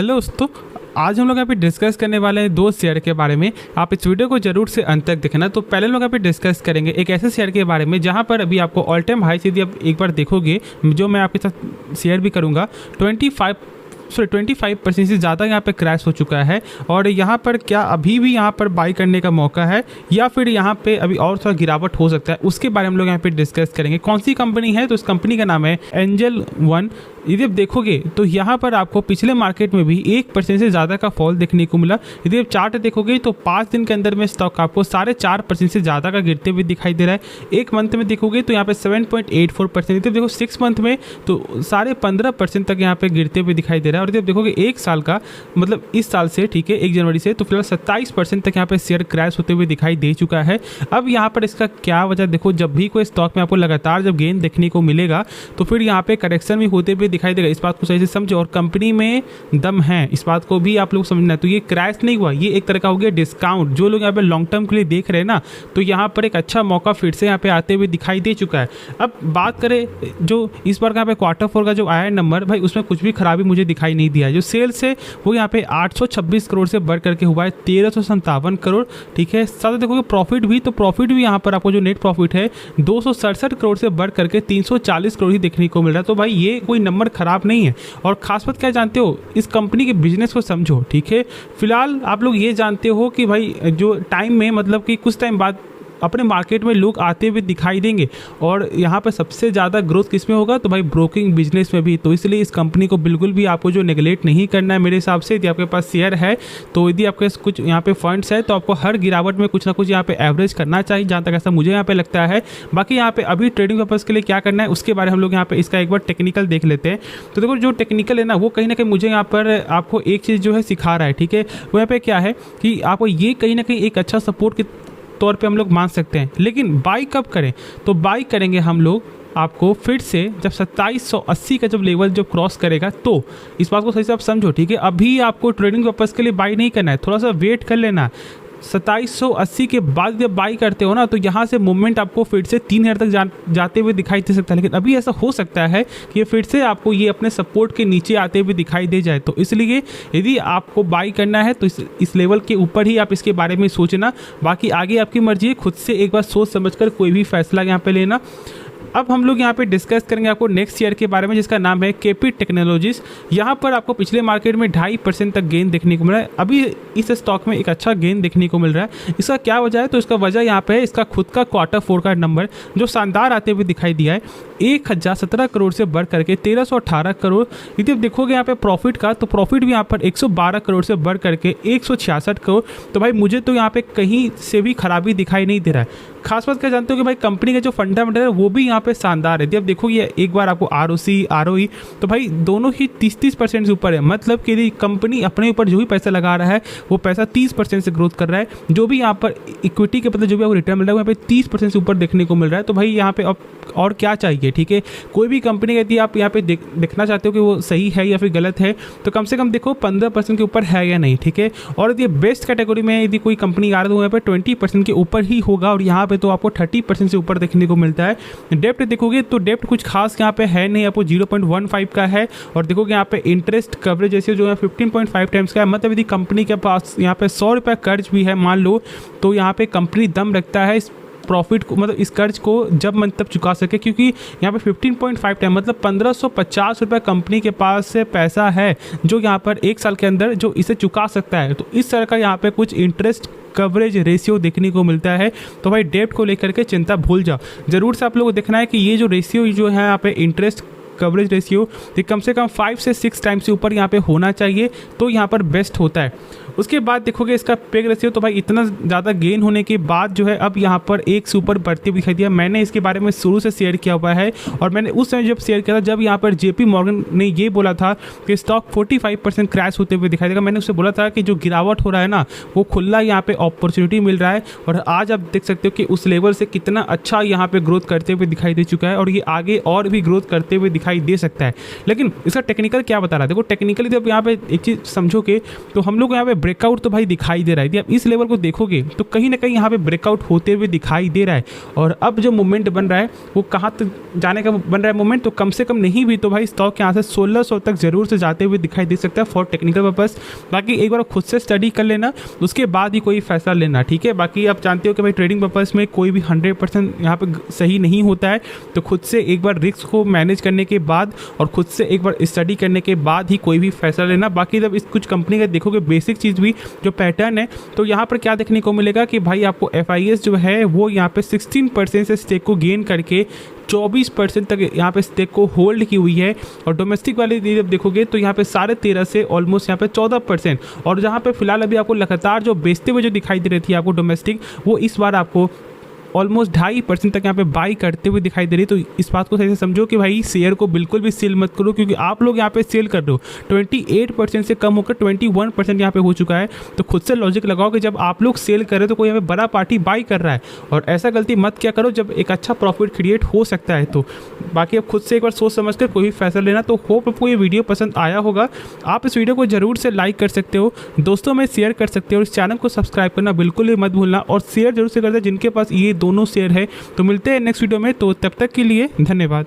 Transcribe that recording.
Hello दोस्तों, आज हम लोग यहाँ पे डिस्कस करने वाले हैं दो शेयर के बारे में। आप इस वीडियो को जरूर से अंत तक देखना। तो पहले लोग यहाँ पे डिस्कस करेंगे एक ऐसे शेयर के बारे में जहाँ पर अभी आपको ऑल टाइम हाई से यदि आप एक बार देखोगे, जो मैं आपके साथ शेयर भी करूँगा, 25% से ज़्यादा यहाँ पे क्रैश हो चुका है। और यहाँ पर क्या अभी भी यहाँ पर बाई करने का मौका है या फिर यहाँ पे अभी और थोड़ा गिरावट हो सकता है, उसके बारे में हम लोग यहाँ पे डिस्कस करेंगे। कौन सी कंपनी है, तो इस कंपनी का नाम है एंजल वन। यदि आप देखोगे तो यहाँ पर आपको पिछले मार्केट में भी 1% से ज़्यादा का फॉल देखने को मिला। यदि आप चार्ट देखोगे तो 5 दिन के अंदर में स्टॉक आपको 4.5% से ज़्यादा का गिरते हुए दिखाई दे रहा है। एक मंथ में देखोगे तो यहाँ पे 7.84%, यदि देखो 6 मंथ में तो 15.5% तक यहाँ पे गिरते हुए दिखाई दे रहा है। और यदि देखोगे एक साल का, मतलब इस साल से, ठीक है, 1 जनवरी से, तो फिलहाल 27% तक यहाँ पे शेयर क्रैश होते हुए दिखाई दे चुका है। अब यहाँ पर इसका क्या वजह, देखो जब भी कोई स्टॉक में आपको लगातार जब गेन देखने को मिलेगा तो फिर यहाँ पे करेक्शन भी होते हुए दिखाई देगा। इस बात को सही से समझो, और कंपनी में दम है, इस बात को भी आप लोग समझना। तो ये क्रैश नहीं हुआ, ये एक तरह का हो गया डिस्काउंट। जो लोग यहाँ पे लॉन्ग टर्म के लिए देख रहे हैं ना, तो यहाँ पर एक अच्छा मौका फिर से यहाँ पे आते हुए दिखाई दे चुका है। अब बात करें जो इस बार का यहाँ पे Q4 का जो आया नंबर, भाई उसमें कुछ भी खराबी मुझे दिखाई नहीं दिया है। जो सेल्स है वो यहाँ पे 826 करोड़ से बढ़ करके हुआ है 1357 करोड़, ठीक है। साथ देखोगे प्रॉफिट भी, तो प्रॉफिट भी यहाँ पर आपको जो नेट प्रॉफिट है 267 करोड़ से बढ़ करके 340 करोड़ ही देखने को मिल रहा है। तो भाई ये कोई नंबर खराब नहीं है। और खास बात क्या जानते हो, इस कंपनी के बिजनेस को समझो, ठीक है। फिलहाल आप लोग ये जानते हो कि भाई जो टाइम में, मतलब कि कुछ टाइम बाद अपने मार्केट में लोग आते हुए दिखाई देंगे। और यहाँ पर सबसे ज़्यादा ग्रोथ किस में होगा, तो भाई ब्रोकिंग बिजनेस में भी। तो इसलिए इस कंपनी को बिल्कुल भी आपको जो नेगलेक्ट नहीं करना है मेरे हिसाब से। यदि आपके पास शेयर है, तो यदि आपके पास कुछ यहाँ पे फंड्स है, तो आपको हर गिरावट में कुछ ना कुछ यहाँ पे एवरेज करना चाहिए, जहाँ तक ऐसा मुझे यहाँ पे लगता है। बाकी यहाँ पे अभी ट्रेडिंग पर्पज़ के लिए क्या करना है उसके बारे में हम लोग यहाँ पे इसका एक बार टेक्निकल देख लेते हैं। तो देखो जो टेक्निकल है ना, वो कहीं ना कहीं मुझे यहाँ पर आपको एक चीज़ जो है सिखा रहा है, ठीक है। वो यहाँ पे क्या है कि आपको ये कहीं ना कहीं एक अच्छा सपोर्ट के तौर पे हम लोग मान सकते हैं। लेकिन बाई कब करें, तो बाई करेंगे हम लोग आपको फिर से जब 2780 का जब लेवल जब क्रॉस करेगा। तो इस बात को सही से आप समझो, ठीक है। अभी आपको ट्रेडिंग पर्पज़ के लिए बाई नहीं करना है, थोड़ा सा वेट कर लेना। 2780 के बाद जब बाई करते हो ना, तो यहाँ से मूवमेंट आपको फिर से 3000 तक जाते हुए दिखाई दे सकता है। लेकिन अभी ऐसा हो सकता है कि ये फिर से आपको ये अपने सपोर्ट के नीचे आते हुए दिखाई दे जाए। तो इसलिए यदि आपको बाई करना है तो इस लेवल के ऊपर ही आप इसके बारे में सोचना। बाकी आगे आपकी मर्जी है, खुद से एक बार सोच समझकर कोई भी फैसला यहाँ पे लेना। अब हम लोग यहाँ पे डिस्कस करेंगे आपको नेक्स्ट शेयर के बारे में, जिसका नाम है केपी टेक्नोलॉजीज। यहाँ पर आपको पिछले मार्केट में 2.5% तक गेन देखने को मिल रहा है। अभी इस स्टॉक में एक अच्छा गेन देखने को मिल रहा है। इसका क्या वजह है, तो इसका वजह यहाँ पे है इसका खुद का Q4 का नंबर जो शानदार आते हुए दिखाई दिया है। 1017 करोड़ से बढ़ करके 1318 करोड़। यदि आप देखोगे यहाँ पे प्रॉफिट का, तो प्रॉफिट भी यहाँ पर 112 करोड़ से बढ़ करके 166 करोड़। तो भाई मुझे तो यहाँ पे कहीं से भी खराबी दिखाई नहीं दे रहा है। खास बात क्या जानते हो कि भाई कंपनी का जो फंडामेंटल है वो भी यहाँ पे शानदार है। यदि आप देखोगे एक बार आपको ROC ROE, तो भाई दोनों ही 30% से ऊपर है। मतलब कि कंपनी अपने ऊपर जो भी पैसा लगा रहा है वो पैसा 30% से ग्रोथ कर रहा है। जो भी यहाँ पर इक्विटी के मतलब जो भी आपको रिटर्न मिल रहा है वो यहाँ पे 30% से ऊपर देखने को मिल रहा है। तो भाई यहाँ पे अब और क्या चाहिए, ठीक है। कोई भी कंपनी यदि आप यहाँ पे देखना चाहते हो कि वो सही है या फिर गलत है, तो कम से कम देखो 15% के ऊपर है या नहीं, ठीक है। और यदि बेस्ट कैटेगरी में यदि कोई कंपनी आ रही है तो यहाँ पे 20% के ऊपर ही होगा। और यहाँ पे तो आपको 30% से ऊपर देखने को मिलता है। डेप्ट देखोगे तो डेप्ट कुछ खास यहाँ पे है नहीं, आपको 0.15 का है। और देखोगे यहाँ पे इंटरेस्ट कवरेज जैसे जो है 15.5 टाइम्स का है। मतलब यदि कंपनी के पास यहाँ पे 100 रुपये कर्ज भी है मान लो, तो यहाँ पे कंपनी दम रखता है इस प्रॉफिट को, मतलब इस कर्ज को जब मन तब चुका सके। क्योंकि यहाँ पे 15.5 टाइम मतलब 1550 रुपये कंपनी के पास से पैसा है जो यहाँ पर 1 साल के अंदर जो इसे चुका सकता है। तो इस तरह का यहाँ पे कुछ इंटरेस्ट कवरेज रेशियो देखने को मिलता है। तो भाई डेप्ट को लेकर के चिंता भूल जाओ। ज़रूर से आप लोगों को देखना है कि ये जो रेशियो जो है यहाँ पे इंटरेस्ट कवरेज रेशियो, ये कम से कम 5 से 6 टाइम से ऊपर यहाँ पे होना चाहिए, तो यहाँ पर बेस्ट होता है। उसके बाद देखोगे इसका पेग रेशियो, तो भाई इतना ज़्यादा गेन होने के बाद जो है अब यहाँ पर एक से ऊपर बढ़ती हुई दिखाई दिया। मैंने इसके बारे में शुरू से शेयर किया हुआ है। और मैंने उस समय जब शेयर किया था जब यहाँ पर JP मॉर्गन ने ये बोला था कि स्टॉक 45% क्रैश होते हुए दिखाई देगा। मैंने उससे बोला था कि जो गिरावट हो रहा है ना, वो खुला यहाँ पे अपॉर्चुनिटी मिल रहा है। और आज आप देख सकते हो कि उस लेवल से कितना अच्छा यहाँ पे ग्रोथ करते हुए दिखाई दे चुका है। और ये आगे और भी ग्रोथ करते हुए दिखाई दे सकता है। लेकिन इसका टेक्निकल क्या बता रहा है, देखो टेक्निकली जब यहाँ पे एक चीज़ समझोगे तो हम लोग यहाँ पे ब्रेकआउट तो भाई दिखाई दे रहा है। यदि आप इस लेवल को देखोगे तो कहीं ना कहीं यहाँ पे ब्रेकआउट होते हुए दिखाई दे रहा है। और अब जो मूवमेंट बन रहा है वो कहाँ तक जाने का बन रहा है मूवमेंट, तो कम से कम नहीं भी तो भाई स्टॉक यहाँ से 1600 तक जरूर से जाते हुए दिखाई दे सकता है फॉर टेक्निकल पर्पस। बाकी एक बार खुद से स्टडी कर लेना, उसके बाद ही कोई फैसला लेना, ठीक है। बाकी आप जानते हो कि भाई ट्रेडिंग पर्पस में कोई भी 100% यहाँ पे सही नहीं होता है, तो खुद से एक बार रिस्क को मैनेज करने के बाद और खुद से एक बार स्टडी करने के बाद ही कोई भी फैसला लेना। बाकी जब इस कुछ कंपनी का देखोगे बेसिक चीज़ भी जो पैटर्न है, तो यहाँ पर क्या देखने को मिलेगा कि भाई आपको FIS जो है वो यहाँ पे 16% से स्टेक को गेन करके 24% तक यहाँ पे स्टेक को होल्ड की हुई है। और डोमेस्टिक वाले जब देखोगे तो यहाँ पे 13.5 से ऑलमोस्ट यहाँ पे 14%। और जहाँ पे फिलहाल अभी आपको लगातार जो बेचते हुए जो दिखाई दे रही थी आपको डोमेस्टिक, वो इस बार आपको ऑलमोस्ट 2.5% तक यहाँ पे बाई करते हुए दिखाई दे रही है। तो इस बात को सही से समझो कि भाई शेयर को बिल्कुल भी सेल मत करो, क्योंकि आप लोग यहाँ पे सेल कर रहे हो। 28% से कम होकर 21% यहाँ पे हो चुका है। तो खुद से लॉजिक लगाओ कि जब आप लोग सेल कर रहे हो तो कोई यहाँ पे बड़ा पार्टी बाई कर रहा है, और ऐसा गलती मत क्या करो जब एक अच्छा प्रॉफिट क्रिएट हो सकता है। तो बाकी अब खुद से एक बार सोच समझ कर कोई भी फैसला लेना। तो होप आपको ये वीडियो पसंद आया होगा। आप इस वीडियो को जरूर से लाइक कर सकते हो, दोस्तों में शेयर कर सकते हो, इस चैनल को सब्सक्राइब करना बिल्कुल भी मत भूलना, और शेयर जरूर से करते हैं जिनके पास ये दोनों शेयर है। तो मिलते हैं नेक्स्ट वीडियो में, तो तब तक के लिए धन्यवाद।